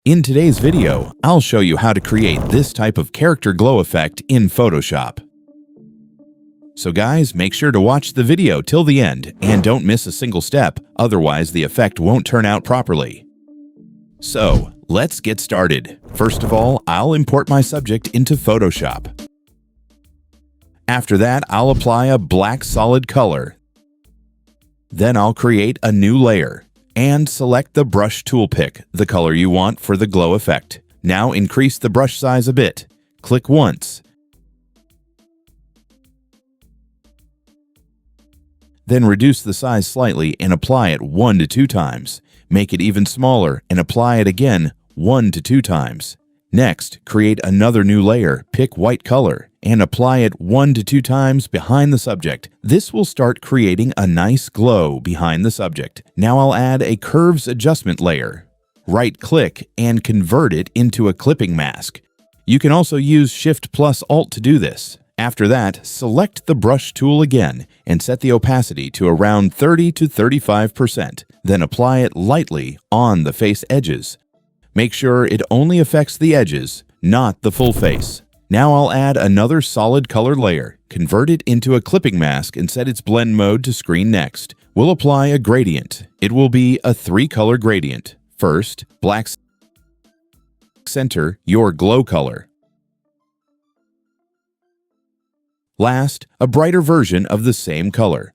In today's video, I'll show you how to create this type of character glow effect in Photoshop. So guys, make sure to watch the video till the end and don't miss a single step, otherwise the effect won't turn out properly. So, let's get started. First of all, I'll import my subject into Photoshop. After that, I'll apply a black solid color. Then I'll create a new layer and select the brush tool pick, the color you want for the glow effect. Now increase the brush size a bit. Click once. Then reduce the size slightly and apply it 1 to 2 times. Make it even smaller and apply it again 1 to 2 times. Next, create another new layer, pick white color, and apply it 1 to 2 times behind the subject. This will start creating a nice glow behind the subject. Now I'll add a curves adjustment layer. Right-click and convert it into a clipping mask. You can also use Shift+Alt to do this. After that, select the brush tool again and set the opacity to around 30 to 35%. Then apply it lightly on the face edges. Make sure it only affects the edges, not the full face. Now I'll add another solid color layer, convert it into a clipping mask and set its blend mode to screen next. We'll apply a gradient. It will be a 3-color gradient. First, black center your glow color. Last, a brighter version of the same color.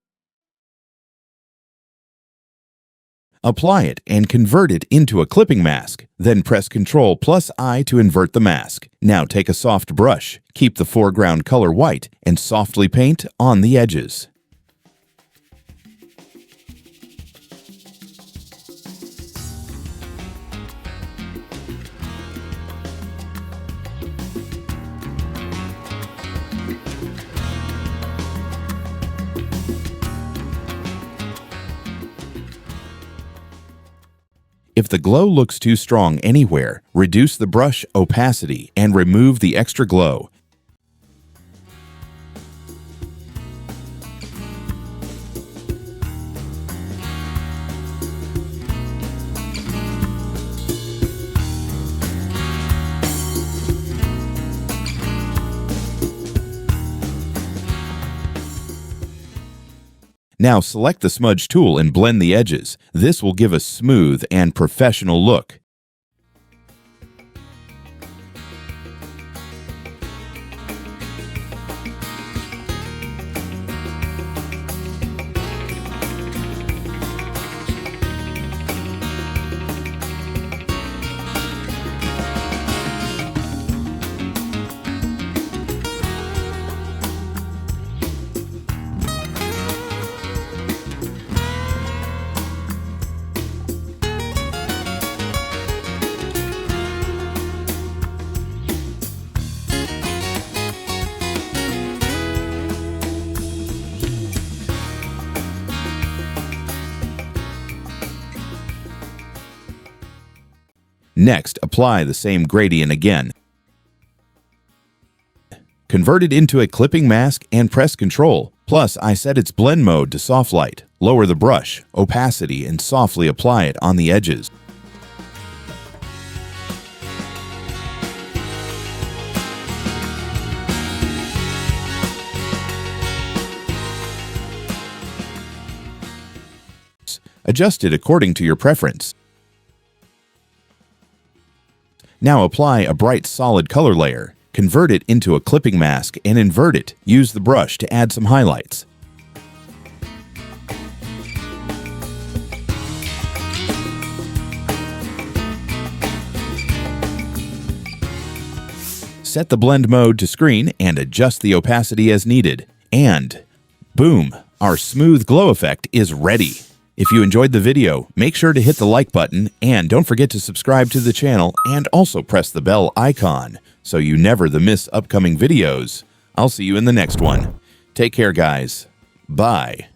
Apply it and convert it into a clipping mask. Then press Ctrl+I to invert the mask. Now take a soft brush, keep the foreground color white, and softly paint on the edges. If the glow looks too strong anywhere, reduce the brush opacity and remove the extra glow. Now select the smudge tool and blend the edges. This will give a smooth and professional look. Next, apply the same gradient again. Convert it into a clipping mask and press Ctrl. Plus, I set its blend mode to soft light. Lower the brush, opacity, and softly apply it on the edges. Adjust it according to your preference. Now apply a bright solid color layer. Convert it into a clipping mask and invert it. Use the brush to add some highlights. Set the blend mode to screen and adjust the opacity as needed. And boom, our smooth glow effect is ready. If you enjoyed the video, make sure to hit the like button and don't forget to subscribe to the channel and also press the bell icon so you never miss upcoming videos. I'll see you in the next one. Take care, guys. Bye.